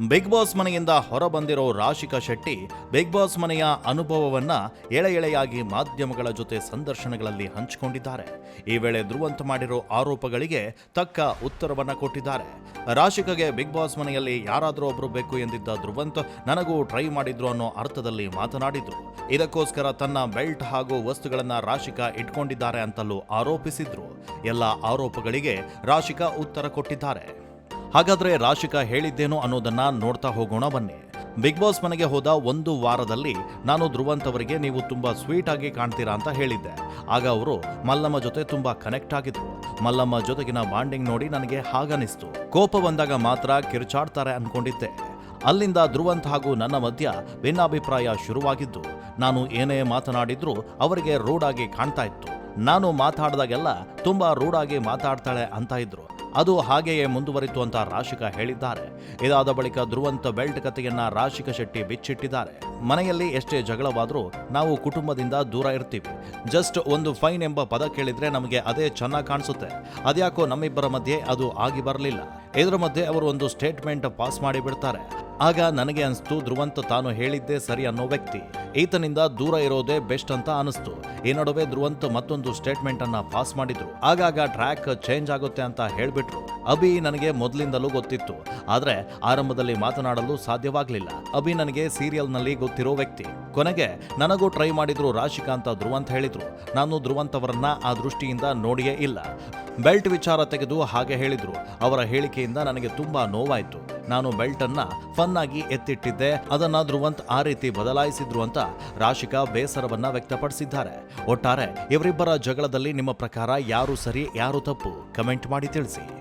Big boss ಮನೆಯಿಂದ ಹೊರಬಂದಿರೋ Rashika Shetty big boss ಮನೆಯ ಅನುಭವವನ್ನ ಎಳೆಯಾಗಿ ಮಾಧ್ಯಮಗಳ ಜೊತೆ ಸಂದರ್ಶನಗಳಲ್ಲಿ ಹಂಚಿಕೊಂಡಿದ್ದಾರೆ. ಈ ವೇಳೆ ಧ್ರುವಂತ್ ಮಾಡಿರೋ ಆರೋಪಗಳಿಗೆ ತಕ್ಕ ಉತ್ತರವನ್ನ ಕೊಟ್ಟಿದ್ದಾರೆ. ರಾಶಿಕಾಗೆ ಬಿಗ್ ಬಾಸ್ ಮನೆಯಲ್ಲಿ ಯಾರಾದರೂ ಒಬ್ರು ಬೇಕು ಎಂದಿದ್ದ ಧ್ರುವಂತ್ ನನಗೂ ಟ್ರೈ ಮಾಡಿದ್ರು ಅನ್ನೋ ಅರ್ಥದಲ್ಲಿ ಮಾತನಾಡಿದ್ರು. ಇದಕ್ಕೋಸ್ಕರ ತನ್ನ ಬೆಲ್ಟ್ ಹಾಗೂ ವಸ್ತುಗಳನ್ನ ರಾಶಿಕಾ ಇಟ್ಕೊಂಡಿದ್ದಾರೆ ಅಂತಲೂ ಆರೋಪಿಸಿದ್ರು. ಎಲ್ಲ ಆರೋಪಗಳಿಗೆ ರಾಶಿಕಾ ಉತ್ತರ ಕೊಟ್ಟಿದ್ದಾರೆ. ಹಾಗಾದ್ರೆ ರಾಶಿಕಾ ಹೇಳಿದ್ದೇನು ಅನ್ನೋದನ್ನ ನೋಡ್ತಾ ಹೋಗೋಣ ಬನ್ನಿ. ಬಿಗ್ ಬಾಸ್ ಮನೆಗೆ ಹೋದ ಒಂದು ವಾರದಲ್ಲಿ ನಾನು ಧ್ರುವಂತ್ ಅವರಿಗೆ ನೀವು ತುಂಬಾ ಸ್ವೀಟ್ ಆಗಿ ಕಾಣ್ತೀರಾ ಅಂತ ಹೇಳಿದ್ದೆ. ಆಗ ಅವರು ಮಲ್ಲಮ್ಮ ಜೊತೆ ತುಂಬಾ ಕನೆಕ್ಟ್ ಆಗಿದ್ರು. ಮಲ್ಲಮ್ಮ ಜೊತೆಗಿನ ಬಾಂಡಿಂಗ್ ನೋಡಿ ನನಗೆ ಹಾಗನಿಸ್ತು. ಕೋಪ ಬಂದಾಗ ಮಾತ್ರ ಕಿರ್ಚಾಡ್ತಾರೆ ಅನ್ಕೊಂಡಿದ್ದೆ. ಅಲ್ಲಿಂದ ಧ್ರುವಂತ್ ಹಾಗೂ ನನ್ನ ಮಧ್ಯ ಭಿನ್ನಾಭಿಪ್ರಾಯ ಶುರುವಾಗಿದ್ದು. ನಾನು ಏನೇ ಮಾತನಾಡಿದ್ರೂ ಅವರಿಗೆ ರೂಢಾಗಿ ಕಾಣ್ತಾ ಇತ್ತು. ನಾನು ಮಾತಾಡಿದಾಗೆಲ್ಲ ತುಂಬಾ ರೂಢಾಗಿ ಮಾತಾಡ್ತಾಳೆ ಅಂತ ಇದ್ರು. ಅದು ಹಾಗೆಯೇ ಮುಂದುವರಿತು ಅಂತ ರಾಶಿಕಾ ಹೇಳಿದ್ದಾರೆ. ಇದಾದ ಬಳಿಕ ಧ್ರುವಂತ್ ಬೆಲ್ಟ್ ಕಥೆಯನ್ನ ರಾಶಿಕಾ ಶೆಟ್ಟಿ ಬಿಚ್ಚಿಟ್ಟಿದ್ದಾರೆ. ಮನೆಯಲ್ಲಿ ಎಷ್ಟೇ ಜಗಳವಾದ್ರೂ ನಾವು ಕುಟುಂಬದಿಂದ ದೂರ ಇರ್ತೀವಿ. ಜಸ್ಟ್ ಒಂದು ಫೈನ್ ಎಂಬ ಪದ ಕೇಳಿದ್ರೆ ನಮಗೆ ಅದೇ ಚೆನ್ನಾಗಿ ಕಾಣಿಸುತ್ತೆ. ಅದ್ಯಾಕೋ ನಮ್ಮಿಬ್ಬರ ಮಧ್ಯೆ ಅದು ಆಗಿ ಬರಲಿಲ್ಲ. ಇದರ ಮಧ್ಯೆ ಅವರು ಒಂದು ಸ್ಟೇಟ್ಮೆಂಟ್ ಪಾಸ್ ಮಾಡಿ ಬಿಡ್ತಾರೆ. ಆಗ ನನಗೆ ಅನಿಸ್ತು ಧ್ರುವಂತ್ ತಾನು ಹೇಳಿದ್ದೇ ಸರಿ ಅನ್ನೋ ವ್ಯಕ್ತಿ. ಈತನಿಂದ ದೂರ ಇರೋದೇ ಬೆಸ್ಟ್ ಅಂತ ಅನಿಸ್ತು. ಈ ನಡುವೆ ಧ್ರುವಂತ್ ಮತ್ತೊಂದು ಸ್ಟೇಟ್ಮೆಂಟ್ ಅನ್ನ ಪಾಸ್ ಮಾಡಿದ್ರು. ಆಗಾಗ ಟ್ರ್ಯಾಕ್ ಚೇಂಜ್ ಆಗುತ್ತೆ ಅಂತ ಹೇಳ್ಬಿಟ್ರು. ಅಭಿ ನನಗೆ ಮೊದಲಿಂದಲೂ ಗೊತ್ತಿತ್ತು, ಆದ್ರೆ ಆರಂಭದಲ್ಲಿ ಮಾತನಾಡಲು ಸಾಧ್ಯವಾಗ್ಲಿಲ್ಲ. ಅಭಿ ನನಗೆ ಸೀರಿಯಲ್ ನಲ್ಲಿ ಗೊತ್ತಿರೋ ವ್ಯಕ್ತಿ. ಕೊನೆಗೆ ನನಗೂ ಟ್ರೈ ಮಾಡಿದ್ರು ರಾಶಿಕಾ ಅಂತ ಧ್ರುವಂತ್ ಹೇಳಿದ್ರು. ನಾನು ಧ್ರುವಂತ್ ಅವರನ್ನ ಆ ದೃಷ್ಟಿಯಿಂದ ನೋಡಿಯೇ ಇಲ್ಲ. ಬೆಲ್ಟ್ ವಿಚಾರ ತೆಗೆದು ಹಾಗೆ ಹೇಳಿದ್ರು. ಅವರ ಹೇಳಿಕೆಯಿಂದ ನನಗೆ ತುಂಬಾ ನೋವಾಯ್ತು. ನಾನು ಬೆಲ್ಟ್ ಅನ್ನ ಫನ್ ಆಗಿ ಎತ್ತಿಟ್ಟಿದ್ದೆ, ಅದನ್ನ ಧ್ರುವಂತ್ ಆ ರೀತಿ ಬದಲಾಯಿಸಿದ್ರು ಅಂತ ರಾಶಿಕಾ ಬೇಸರವನ್ನ ವ್ಯಕ್ತಪಡಿಸಿದ್ದಾರೆ. ಒಟ್ಟಾರೆ ಇವರಿಬ್ಬರ ಜಗಳದಲ್ಲಿ ನಿಮ್ಮ ಪ್ರಕಾರ ಯಾರು ಸರಿ ಯಾರು ತಪ್ಪು ಕಮೆಂಟ್ ಮಾಡಿ ತಿಳಿಸಿ.